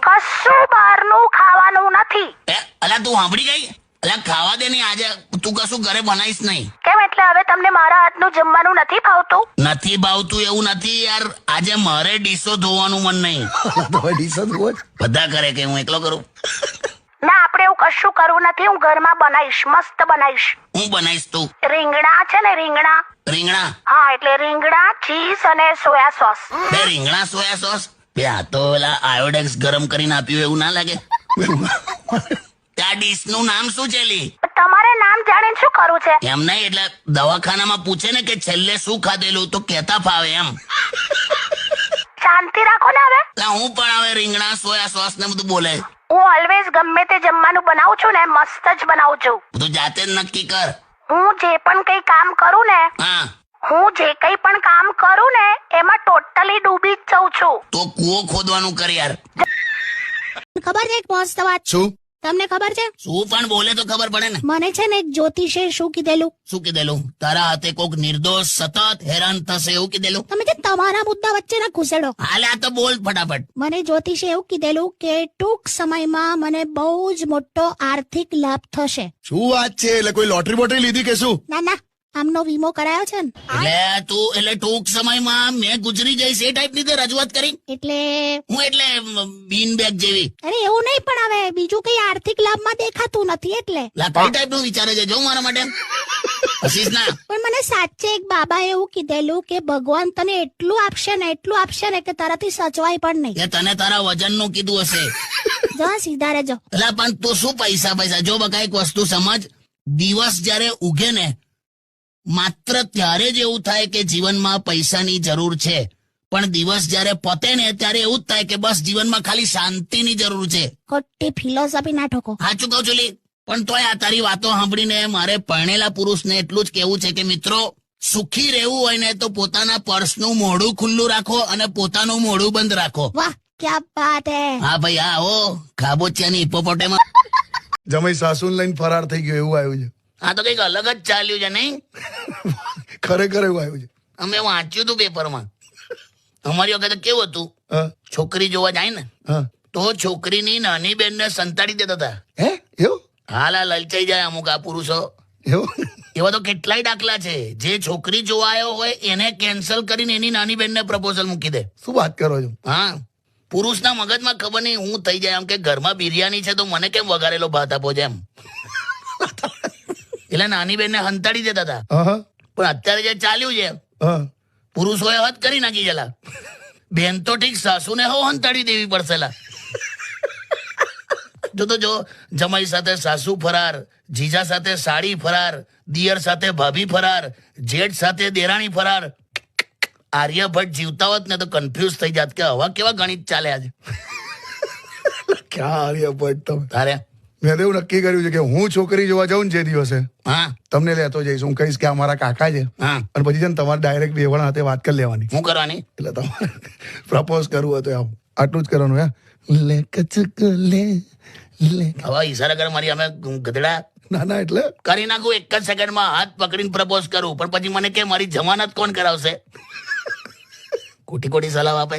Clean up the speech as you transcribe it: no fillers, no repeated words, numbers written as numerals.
કશું બહારનું ખાવાનું નથી. અલા તું સાંભળી ગઈ? અલા ખાવા દે નહીં, આજે તું કશું ઘરે બનાવીશ નહીં. કેમ એટલે હવે તમને મારા હાથનું જમવાનું નથી ભાવતું? નથી ભાવતું એવું નથી યાર, આજે મારે ડીશો ધોવાનું મન નહીં. બધા કરે કે હું એકલો કરું? ના, આપણે એવું કશું કરવું નથી. હું ઘરમાં બનાવીશ, મસ્ત બનાવીશ. હું બનાવીશ તું? રીંગણા છે ને, રીંગણા. રીંગણા? હા, એટલે રીંગણા, ચીઝ અને સોયા સોસ. બે રીંગણા સોયા સોસ? બે આ તો પેલા આયોડેક્સ ગરમ કરીને આપ્યું એવું ના લાગે? ત્યાં ડીશ નું નામ શું છે લી? તમારે નામ જાણીને શું કરવું છે? એમ નહીં, એટલે દવાખાનામાં પૂછે ને કે છેલ્લે શું ખાધેલું તો કેતા ફાવે એમ. શાંતિ રાખો ને હવે. હું પણ હવે રીંગણા સોયા સોસ ને બધું બોલે. હું ઓલવેઝ ગમે તે જમવાનું બનાવું છું ને, મસ્ત જ બનાવું છું. તું જાતે જ નક્કી કર. હું જે પણ કઈ કામ કરું ને, હા, હું જે કઈ પણ કામ કરું ને એમાં ટોટલી ડૂબી જ જાઉં છું. તો કૂવો ખોદવાનું કર યાર. ખબર છે એક મસ્ત વાત? શું? તમને ખબર છે? શું પણ બોલે તો ખબર પડે ને. મને છે ને એક જ્યોતિષે શું કીધેલું? શું કીધેલું? તારા હાથે કોક નિર્દોષ સતત હેરાન થશે એવું કીધેલું? તમે જે તમારા મુદ્દા વચ્ચે ના ઘુસેડો. હાલે આ તો બોલ ફટાફટ. મને જ્યોતિષે એવું કીધેલું કે ટૂંક સમયમાં મને બહુ જ મોટો આર્થિક લાભ થશે. શું વાત છે? એટલે કોઈ લોટરી બોટરી લીધી કે શું? ના ના, આમનો વીમો કરાયો છે ને. એટલે ટૂંક સમયમાં મેં ગુજરી જઈશ એ ટાઈપ ની રજૂઆત કરી? એટલે હું એટલે બીન બેગ જેવી? અરે એવું નહીં, પણ હવે બીજું કઈ આર્થિક લાભમાં દેખાતું નથી એટલે. કઈ ટાઈપ નું વિચારે છે જો મારા માટે? હસીશ ના. પણ મને સાચે એક બાબાએ એવું કીધેલું કે ભગવાન તને એટલું આપશે ને કે તારાથી સચવાય પણ નહીં. એ તને તારા વજન નું કીધું હશે. જો સીધા રહેજો. એટલે પણ તું શું પૈસા જો બકા એક વસ્તુ સમજ, દિવસ જયારે ઉગે ને માત્ર ત્યારે જ એવું થાય કે જીવનમાં પૈસાની જરૂર છે, પણ દિવસ જયારે પતે ને ત્યારે એવું જ થાય કે બસ જીવનમાં ખાલી શાંતિની જરૂર છે. ખોટી ફિલોસોફી ના ઠોકો. સાચું કહું છું લી. પણ તોય આ તારી વાતો સાંભળીને મારે પરણેલા પુરુષને એટલું જ કેવું છે કે મિત્રો, સુખી રહેવું હોય ને તો પોતાના પર્સનું મોઢું ખુલ્લું રાખો અને પોતાનું મોઢું બંધ રાખો. વાહ, ક્યા બાત હે. હા ભાઈ, હા હો ખાબોચિયાની હિપોપોટેમસ. જમાઈ સાસુને લઈને ફરાર થઈ ગયો એવું આવ્યું છે. આ તો કઈક અલગ જ ચાલ્યું છે નહીં? ખરેખર એવું આવ્યું છે. અમે વાંચ્યું હતું પેપરમાં. અમારી વખતે કેવું હતું, હા છોકરી જોવા જાય ને હા. તો છોકરીની નાની બેનને સંતાડી દેતા હતા. હે એવું? હાલ આ લલચાઈ જાય અમુક આ પુરુષો. એવું? એવા તો કેટલાય દાખલા છે. જે છોકરી જોવા આવ્યો હોય એને કેન્સલ કરીને એની નાની બેનને પ્રપોઝલ મૂકી દે. શું વાત કરો છો? હા, પુરુષના મગજમાં ખબર નહીં હું થઈ જાય આમ કે ઘરમાં બિરયાની છે તો મને કેમ વઘારેલો ભાત આપો છે એમ. એટલે નાની બેનને હંતાડી દેતા હતા. હા પણ અત્યારે જે ચાલ્યું છે, હા. પુરુષોએ હદ કરી નાખી છેલા. બેન તો ઠીક, સાસુને હો હંતાડી દેવી પડશે. જો જમાઈ સાથે સાસુ ફરાર, જીજા સાથે સાડી ફરાર, દિયર સાથે ભાભી ફરાર, જેઠ સાથે દેરાણી ફરાર. આર્યભટ્ટ જીવતા હોત ને તો કન્ફ્યુઝ થઈ જાત કે હવા કેવા ગણિત ચાલે આજે. ક્યાં આર્યભટ્ટ તમે? તારે મેં તો એવું નક્કી કર્યું છે કે હું છોકરી જોવા જાઉં ને જે દિવસે હા તમને લેતો જઈશ. હું કહીશ કે અમારા કાકા છે, હા, અને પછી છે ને તમારે ડાયરેક્ટ બેવણ હાથે વાત કરી લેવાની. શું કરવાની? એટલે તમારે પ્રપોઝ કરવું હોય તો આમ આટલું જ કરવાનું. લે કચક લે લે. હવે ઈશારા કર મારી અમે ગધડા. ના ના, એટલે કરી નાખું એક જ સેકન્ડમાં, હાથ પકડીને પ્રપોઝ કરું, પણ પછી મને કે મારી જમાનત કોણ કરાવશે? ખોટી સલાહ આપે.